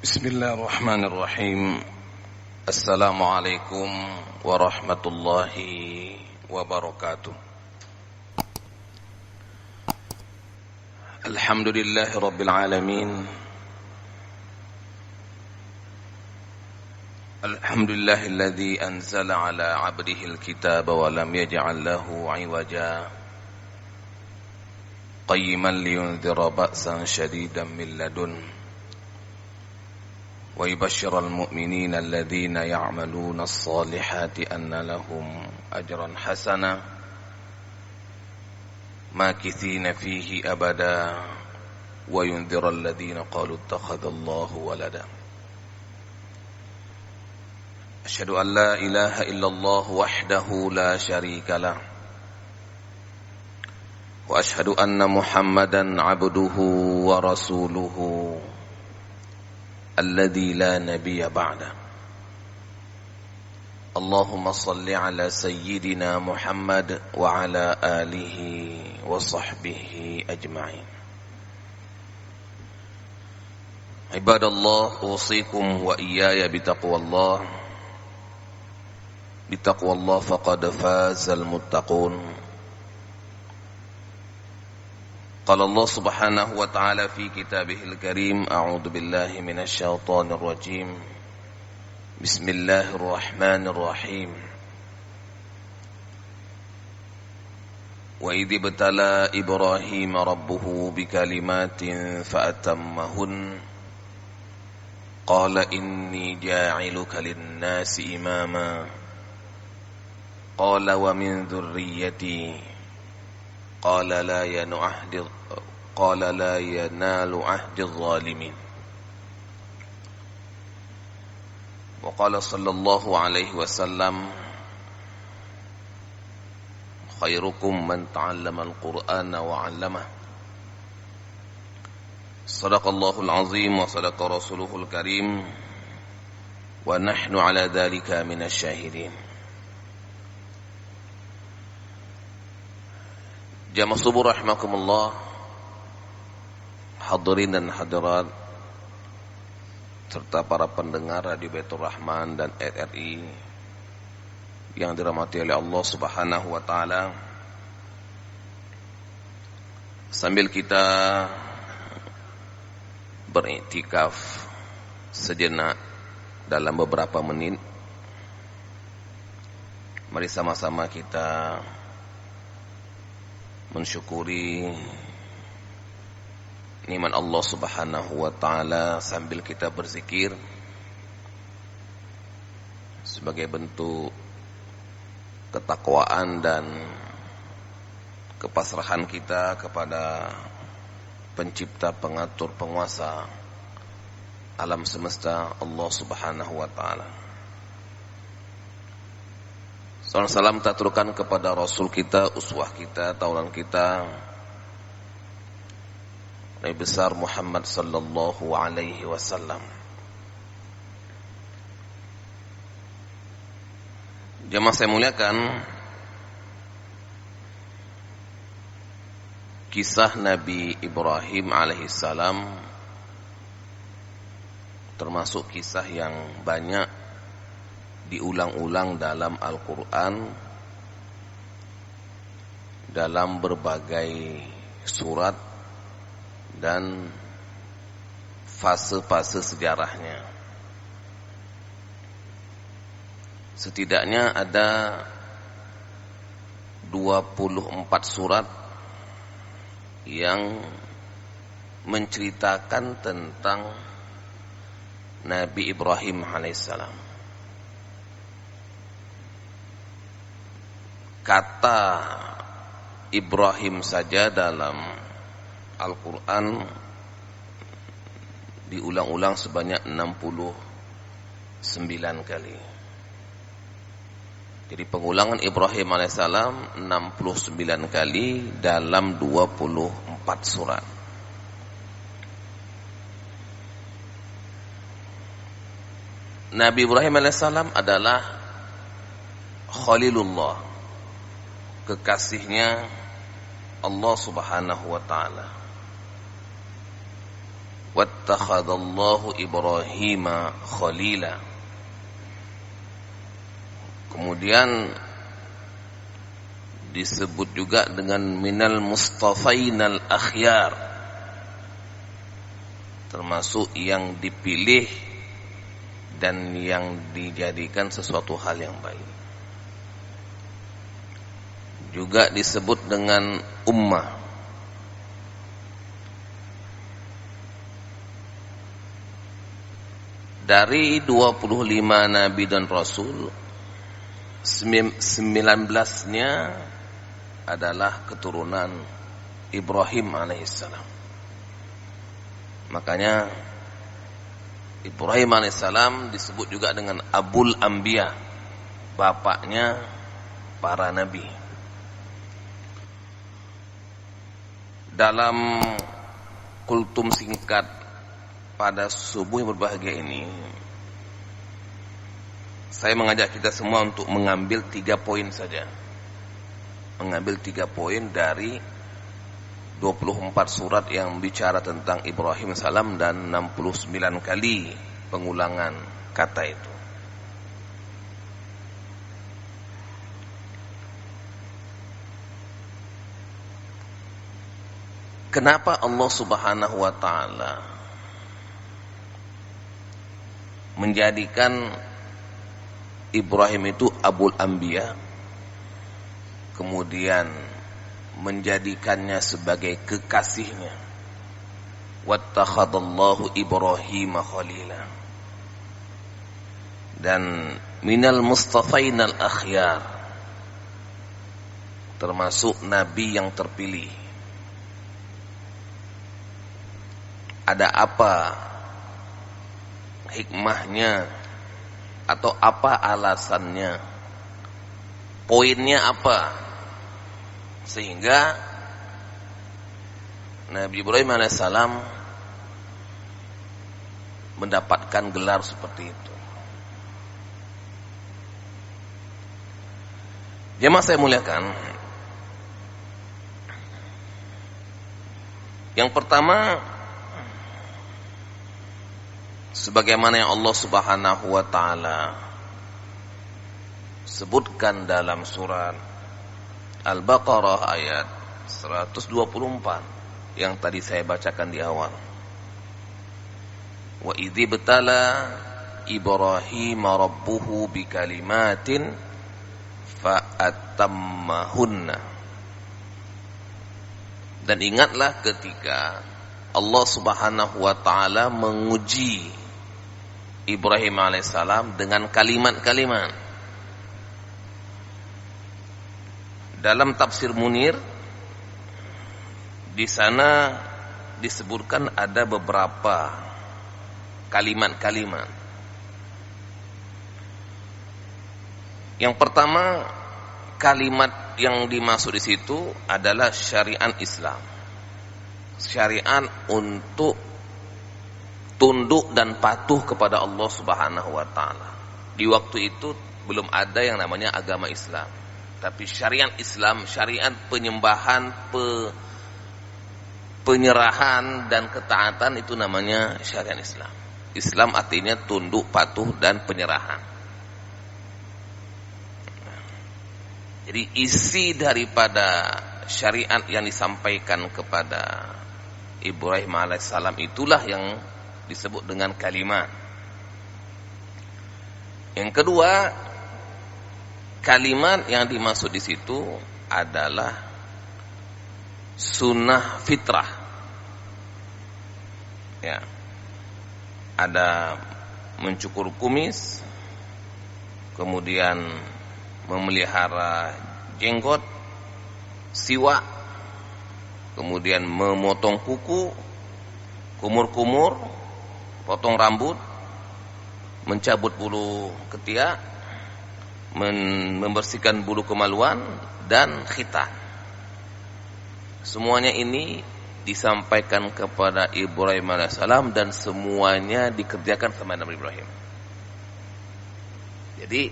Bismillahirrahmanirrahim. Assalamualaikum warahmatullahi wabarakatuh. Alhamdulillahi rabbil alamin. Alhamdulillahilladzi anzala ala 'abdihi al-kitaba wa lam yaj'al lahu 'iwaja qayyiman liyunzira ba'san shadidan min ladun wa yubashshiral mu'minina alladhina ya'maluna as-salihati anna lahum ajran hasana makithina fihi abada wa yunzira alladhina qalu ittakhadallahu walada. Asyhadu an la ilaha illallah wahdahu la syarika lah wa asyhadu anna Muhammadan 'abduhu wa rasuluhu alladzi la nabiyya ba'da. Allahumma shalli ala sayyidina Muhammad wa ala alihi wa sahbihi ajma'in. Ibadallah, usikum wa iyaya bitaqwallah. Bitaqwallah faqad fazal muttaqun. Qala Allah subhanahu wa ta'ala fi kitabihil karim, a'udzu billahi minasy syaithanir rajim. Bismillahirrahmanirrahim. Wa idh ibtala Ibrahim rabbuhu bikalimatin fa'atammahun. Qala inni ja'iluka lin-nasi imama. Qala wa min dhurriyyati. Qala la yanalu ahdi adh-dhalimin. Wa qala sallallahu alaihi wasallam, khairukum man ta'allama al-Qur'ana wa 'allamahu. Shadaqallahul azim wa sadaqa rasuluhul karim wa nahnu ala dhalika minasy syahidin. Jamaah subuh rahimakumullah, hadirin dan hadirat serta para pendengar Radio Baitur Rahman dan RRI yang dirahmati oleh Allah Subhanahu wa taala. Sambil kita beriktikaf sejenak dalam beberapa menit, mari sama-sama kita mensyukuri nikmat Allah Subhanahu wa taala sambil kita berzikir sebagai bentuk ketakwaan dan kepasrahan kita kepada pencipta, pengatur, penguasa alam semesta, Allah Subhanahu wa taala. Salam kita aturkan kepada Rasul kita, uswah kita, taulan kita, Nabi besar Muhammad sallallahu alaihi wasallam. Jamaah saya muliakan, kisah Nabi Ibrahim alaihissalam termasuk kisah yang banyak diulang-ulang dalam Al-Quran, dalam berbagai surat dan fase-fase sejarahnya. Setidaknya ada 24 surat yang menceritakan tentang Nabi Ibrahim alaihissalam. Kata Ibrahim saja dalam Al-Quran diulang-ulang sebanyak 69 kali. Jadi pengulangan Ibrahim alaihissalam 69 kali dalam 24 surat. Nabi Ibrahim alaihissalam adalah Khalilullah, kekasihnya Allah Subhanahu wa taala. wattakhadallahu Ibrahima khalila. Kemudian disebut juga dengan minal mustafainal akhyar, termasuk yang dipilih dan yang dijadikan sesuatu hal yang baik. Juga disebut dengan ummah. Dari 25 nabi dan rasul, 19-nya adalah keturunan Ibrahim alaihissalam. Makanya Ibrahim alaihissalam disebut juga dengan Abul Anbiya, bapaknya para nabi. Dalam kultum singkat pada subuh yang berbahagia ini, saya mengajak kita semua untuk mengambil 3 poin saja. Mengambil 3 poin dari 24 surat yang bicara tentang Ibrahim salam dan 69 kali pengulangan kata itu. Kenapa Allah Subhanahu wa taala menjadikan Ibrahim itu Abul Anbiya, kemudian menjadikannya sebagai kekasihnya? Wattakhadallahu Ibrahima khalila. Dan minal mustafainal akhyar, termasuk nabi yang terpilih. Ada apa hikmahnya atau apa alasannya? Poinnya apa sehingga Nabi Ibrahim alaihissalam mendapatkan gelar seperti itu? Jemaah saya muliakan, yang pertama, sebagaimana yang Allah Subhanahu wa taala sebutkan dalam surat Al-Baqarah ayat 124 yang tadi saya bacakan di awal. Wa idzi btala Ibrahim rabbuhu bikalimatin fa'atammahunna. Dan ingatlah ketika Allah Subhanahu wa taala menguji Ibrahim alaihissalam dengan kalimat-kalimat. Dalam tafsir Munir, di sana disebutkan ada beberapa kalimat-kalimat. Yang pertama, kalimat yang dimaksud di situ adalah syariat Islam. Syariat untuk tunduk dan patuh kepada Allah Subhanahu wa taala. Di waktu itu belum ada yang namanya agama Islam. Tapi syariat Islam, syariat penyembahan, penyerahan dan ketaatan, itu namanya syariat Islam. Islam artinya tunduk, patuh dan penyerahan. Jadi isi daripada syariat yang disampaikan kepada Ibrahim alaihissalam itulah yang disebut dengan kalimat. Yang kedua, kalimat yang dimaksud di situ adalah sunnah fitrah. Ya. Ada mencukur kumis, kemudian memelihara jenggot, siwak, kemudian memotong kuku, kumur-kumur, potong rambut, mencabut bulu ketiak, membersihkan bulu kemaluan dan khitan. Semuanya ini disampaikan kepada Ibrahim alaihissalam dan semuanya dikerjakan sama Nabi Ibrahim. Jadi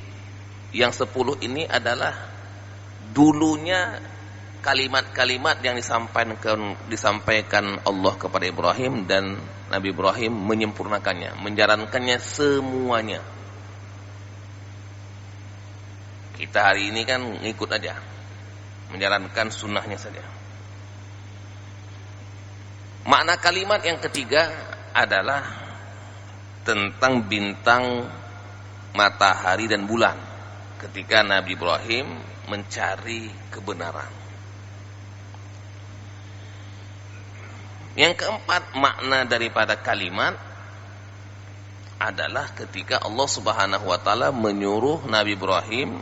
yang 10 ini adalah dulunya kalimat-kalimat yang disampaikan Allah kepada Ibrahim dan Nabi Ibrahim menyempurnakannya, menjalankannya semuanya. Kita hari ini kan ngikut aja, menjalankan sunnahnya saja. Makna kalimat yang ketiga adalah tentang bintang, matahari dan bulan ketika Nabi Ibrahim mencari kebenaran. Yang keempat, makna daripada kalimat adalah ketika Allah Subhanahu wa taala menyuruh Nabi Ibrahim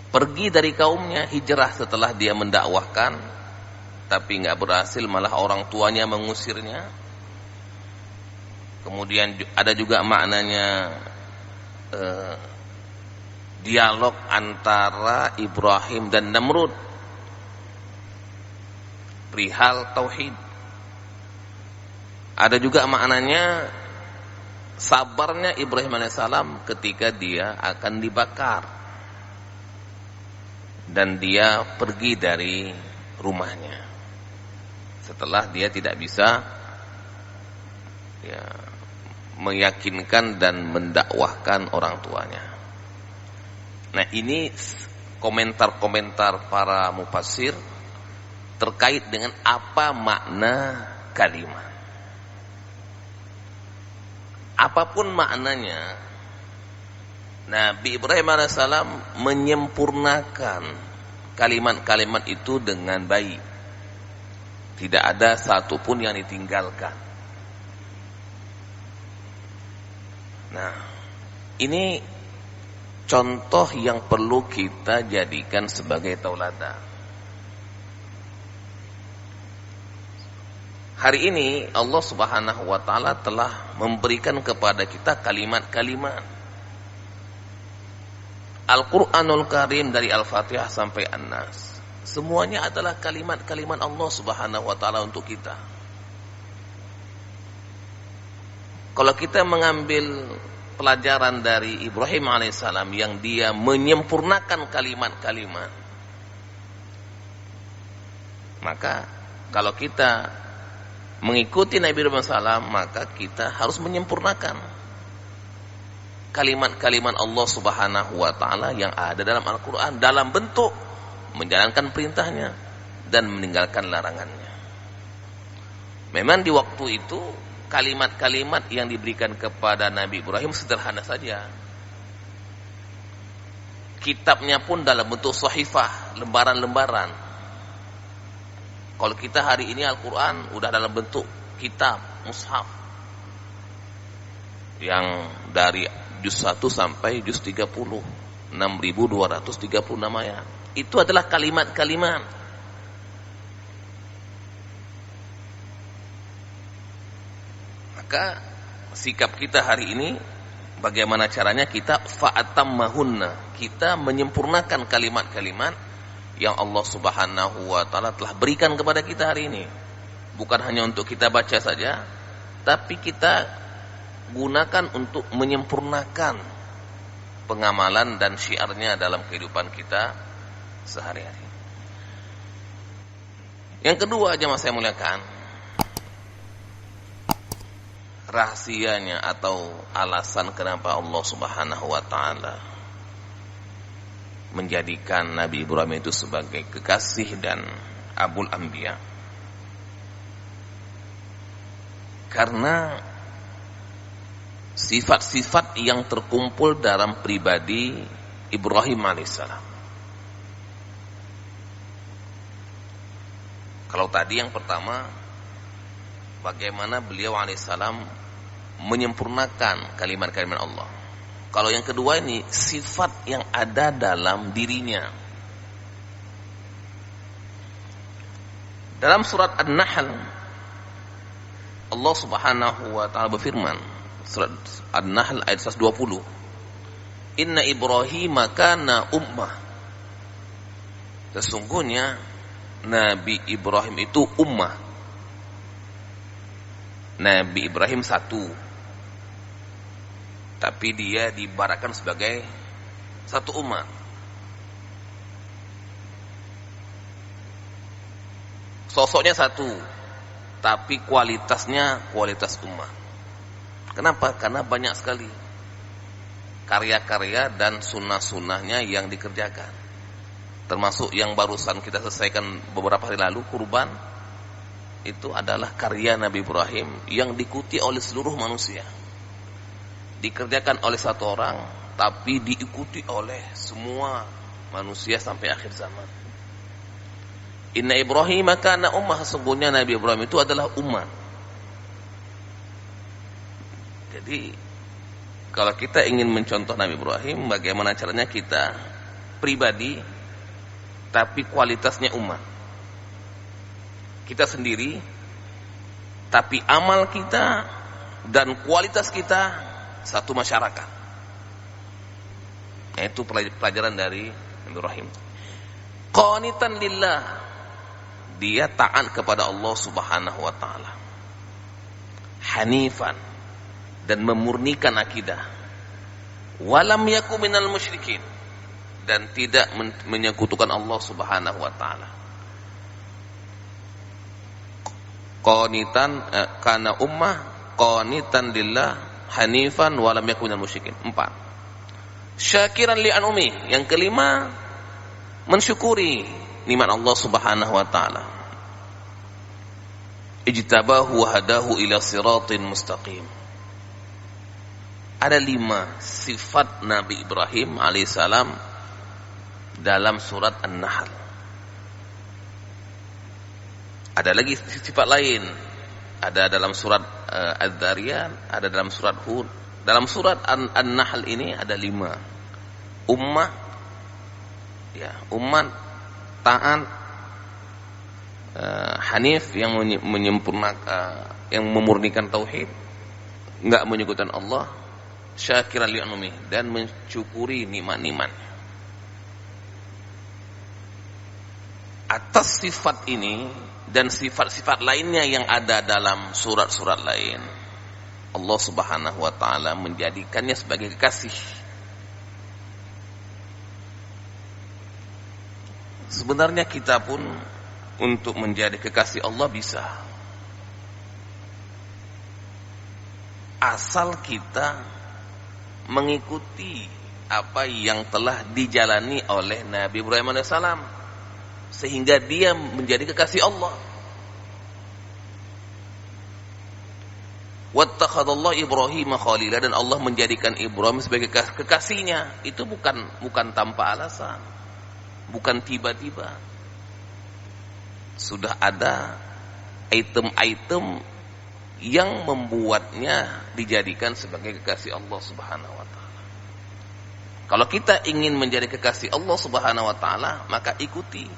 pergi dari kaumnya, hijrah setelah dia mendakwahkan, tapi nggak berhasil, malah orang tuanya mengusirnya. Kemudian ada juga maknanya dialog antara Ibrahim dan Namrud perihal tauhid. Ada juga maknanya sabarnya Ibrahim alaihissalam ketika dia akan dibakar dan dia pergi dari rumahnya setelah dia tidak bisa meyakinkan dan mendakwahkan orang tuanya. Nah, ini komentar-komentar para mufassir terkait dengan apa makna kalimat. Apapun maknanya, Nabi Ibrahim alaihissalam menyempurnakan kalimat-kalimat itu dengan baik. Tidak ada satupun yang ditinggalkan. Nah, ini contoh yang perlu kita jadikan sebagai tauladan. Hari ini Allah Subhanahu wa taala telah memberikan kepada kita kalimat-kalimat. Al-Qur'anul Karim dari Al-Fatihah sampai An-Nas, semuanya adalah kalimat-kalimat Allah Subhanahu wa taala untuk kita. Kalau kita mengambil pelajaran dari Ibrahim alaihissalam yang dia menyempurnakan kalimat-kalimat, maka kalau kita mengikuti Nabi Ibrahim alaihissalam, maka kita harus menyempurnakan kalimat-kalimat Allah Subhanahu wa taala yang ada dalam Al-Qur'an dalam bentuk menjalankan perintahnya dan meninggalkan larangannya. Memang di waktu itu kalimat-kalimat yang diberikan kepada Nabi Ibrahim sederhana saja. Kitabnya pun dalam bentuk sahifah, lembaran-lembaran. Kalau kita hari ini Al-Quran udah dalam bentuk kitab, mushaf, yang dari juz 1 sampai juz 30, 6.236 ayat. Itu adalah kalimat-kalimat. Maka sikap kita hari ini, bagaimana caranya kita fa'atammahunna, kita menyempurnakan kalimat-kalimat yang Allah Subhanahu wa taala telah berikan kepada kita hari ini. Bukan hanya untuk kita baca saja, tapi kita gunakan untuk menyempurnakan pengamalan dan syiarnya dalam kehidupan kita sehari-hari. Yang kedua, jemaah saya muliakan, rahasianya atau alasan kenapa Allah Subhanahu wa taala menjadikan Nabi Ibrahim itu sebagai kekasih dan Abul Anbiya, karena sifat-sifat yang terkumpul dalam pribadi Ibrahim alaihissalam. Kalau tadi yang pertama, bagaimana beliau alaihissalam menyempurnakan kalimat-kalimat Allah. Kalau yang kedua ini sifat yang ada dalam dirinya. Dalam surat An-Nahl, Allah Subhanahu wa taala berfirman, surat An-Nahl ayat 120, "Inna Ibrahim kana ummah." Sesungguhnya Nabi Ibrahim itu ummah. Nabi Ibrahim satu, tapi dia diibaratkan sebagai satu umat. Sosoknya satu, tapi kualitasnya kualitas umat. Kenapa? Karena banyak sekali karya-karya dan sunnah-sunnahnya yang dikerjakan. Termasuk yang barusan kita selesaikan beberapa hari lalu, kurban. Itu adalah karya Nabi Ibrahim yang diikuti oleh seluruh manusia. Dikerjakan oleh satu orang, tapi diikuti oleh semua manusia sampai akhir zaman. Inna Ibrahim kana ummah, sesungguhnya Nabi Ibrahim itu adalah umat. Jadi kalau kita ingin mencontoh Nabi Ibrahim, bagaimana caranya kita pribadi tapi kualitasnya umat. Kita sendiri tapi amal kita dan kualitas kita satu masyarakat. Itu pelajaran dari Nabi Ibrahim. Qanitan lillah, dia taat kepada Allah Subhanahu wa taala. Hanifan, dan memurnikan akidah. Walam yaku minal musyrikin, dan tidak menyekutukan Allah Subhanahu wa taala. Qanitan kana ummah qanitan lillah hanifan walam yaku minal musyrikin. 4. Syakiran li anumi, yang kelima mensyukuri nikmat Allah Subhanahu wa taala. Ijtabahu wa hadahu ila siratin mustaqim. Ada 5 sifat Nabi Ibrahim alaihissalam dalam surat An-Nahl. Ada lagi sifat lain. Ada dalam surat Az-Zariyat, ada dalam surat Hud. Dalam surat An-Nahl ini ada 5. Ummah, ya, umat taat, hanif yang menyempurnakan, yang memurnikan tauhid, enggak menyekutukan Allah, syakiran li anumi, dan mensyukuri nikmat-nikmat. Atas sifat ini dan sifat-sifat lainnya yang ada dalam surat-surat lain, Allah Subhanahu wa taala menjadikannya sebagai kekasih. Sebenarnya kita pun untuk menjadi kekasih Allah bisa, asal kita mengikuti apa yang telah dijalani oleh Nabi Ibrahim alaihissalam, sehingga dia menjadi kekasih Allah. Wattakhadallahu Ibrahim khalila, dan Allah menjadikan Ibrahim sebagai kekasihnya. Itu bukan tanpa alasan, bukan tiba-tiba. Sudah ada item-item yang membuatnya dijadikan sebagai kekasih Allah Subhanahu wa taala. Kalau kita ingin menjadi kekasih Allah Subhanahu wa taala, maka ikuti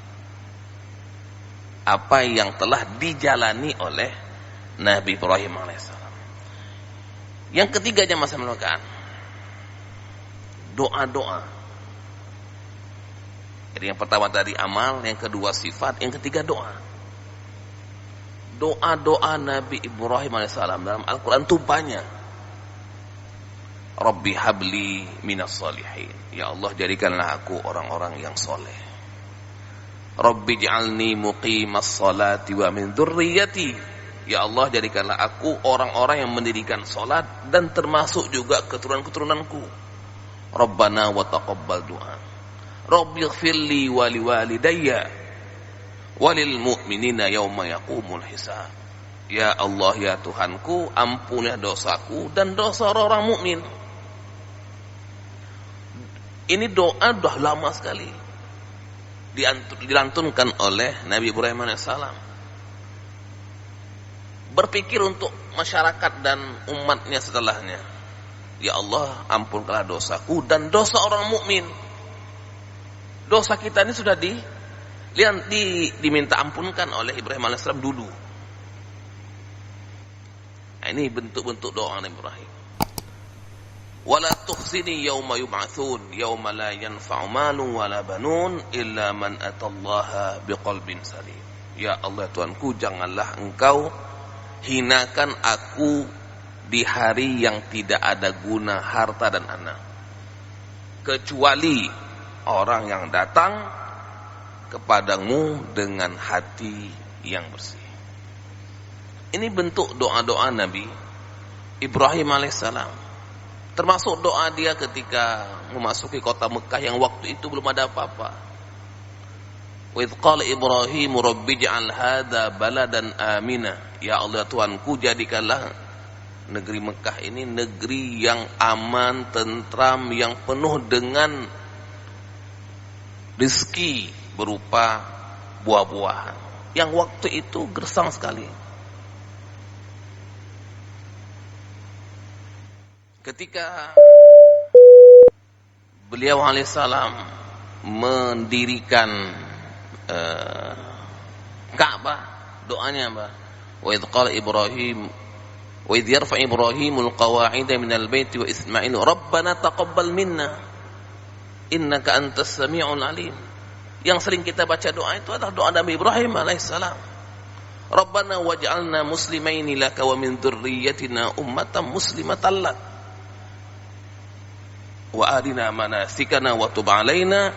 apa yang telah dijalani oleh Nabi Ibrahim alaihissalam. Yang ketiganya masa melakukan doa-doa. Jadi yang pertama tadi amal, yang kedua sifat, yang ketiga doa. Doa-doa Nabi Ibrahim alaihissalam dalam Al-Quran itu banyak. Rabbi habli minas salihin, ya Allah jadikanlah aku orang-orang yang soleh. Rabbi ja'alni muqimas salati wa min dzurriyyati, ya Allah jadikanlah aku orang-orang yang mendirikan salat dan termasuk juga keturunan-keturunanku. Rabbana wa taqabbal du'a. Rabbi ighfirli wa liwalidayya walil mu'minina yauma yaqumul hisab. Ya Allah, ya Tuhanku, ampunilah dosaku dan dosa orang mukmin. Ini doa sudah lama sekali dilantunkan oleh Nabi Ibrahim alaihissalam. Berpikir untuk masyarakat dan umatnya setelahnya. Ya Allah, ampunkanlah dosaku dan dosa orang mukmin. Dosa kita ini sudah diminta ampunkan oleh Ibrahim alaihissalam dulu. Nah, ini bentuk-bentuk doa Nabi Ibrahim. Wala tukhzini yauma yub'atsun yauma la yanfa'u malun wala banun illa man atallaha biqalbin salim. Ya Allah Tuhanku, janganlah engkau hinakan aku di hari yang tidak ada guna harta dan anak, kecuali orang yang datang kepadamu dengan hati yang bersih. Ini bentuk doa-doa Nabi Ibrahim alaihissalam. Termasuk doa dia ketika memasuki kota Mekah yang waktu itu belum ada apa-apa. Wa idz qala Ibrahim rabbi ij'al hadza baladan amina. Ya Allah Tuhanku, jadikanlah negeri Mekah ini negeri yang aman, tentram, yang penuh dengan rezeki berupa buah-buahan yang waktu itu gersang sekali. Ketika beliau alaihissalam mendirikan Ka'bah, doanya apa? Wa idz qala Ibrahim wa idz yarfa Ibrahimul qawa'ida minal baiti wa Ismail rabbana taqabbal minna innaka antas sami'ul alim. Yang sering kita baca doa itu adalah doa Nabi Ibrahim alaihissalam. Rabbana waj'alna muslimaini laka wa min dzurriyyatina ummatan muslimatan lak wa arina manasikana wa tub alaina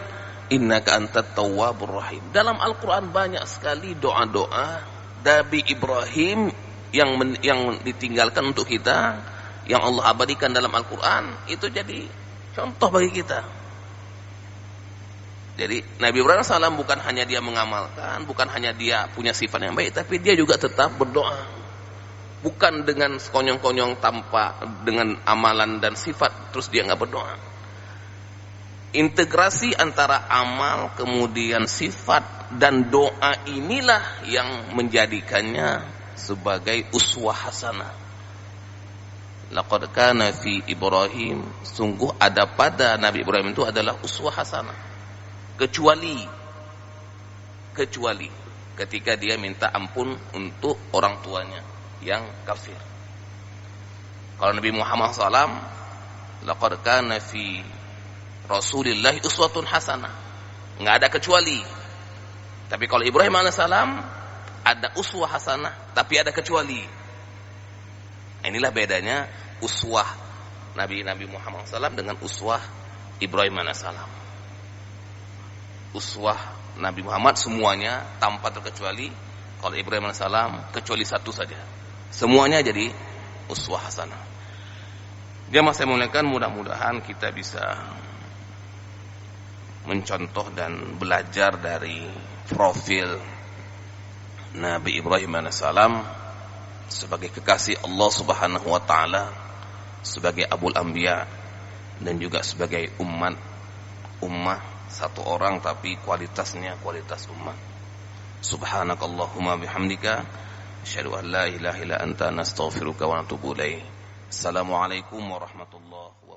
innaka antat tawwabur rahim. Dalam Al-Qur'an banyak sekali doa-doa Nabi Ibrahim yang ditinggalkan untuk kita, yang Allah abadikan dalam Al-Qur'an, itu jadi contoh bagi kita. Jadi Nabi Ibrahim salam bukan hanya dia mengamalkan, bukan hanya dia punya sifat yang baik, tapi dia juga tetap berdoa. Bukan dengan sekonyong-konyong tanpa dengan amalan dan sifat terus dia enggak berdoa. Integrasi antara amal kemudian sifat dan doa inilah yang menjadikannya sebagai uswah hasanah. Laqad kana fi Ibrahim, sungguh ada pada Nabi Ibrahim itu adalah uswah hasanah. Kecuali ketika dia minta ampun untuk orang tuanya yang kafir. Kalau Nabi Muhammad SAW, laqad kana fi Rasulillah uswatun hasanah, nggak ada kecuali. Tapi kalau Ibrahim alaihissalam ada uswah hasanah, tapi ada kecuali. Inilah bedanya uswah Nabi Muhammad SAW dengan uswah Ibrahim alaihissalam. Uswah Nabi Muhammad semuanya tanpa terkecuali. Kalau Ibrahim alaihissalam kecuali satu saja, semuanya jadi uswah hasanah. Dia masih muliakan, mudah-mudahan kita bisa mencontoh dan belajar dari profil Nabi Ibrahim alaihissalam sebagai kekasih Allah Subhanahu wa taala, sebagai Abul Anbiya, dan juga sebagai ummah satu orang tapi kualitasnya kualitas ummah. Subhanakallahumma bihamdika asyhadu an la ilaha illa anta nastaghfiruka wa natubu ilaik. Assalamualaikum warahmatullahi wabarakatuh.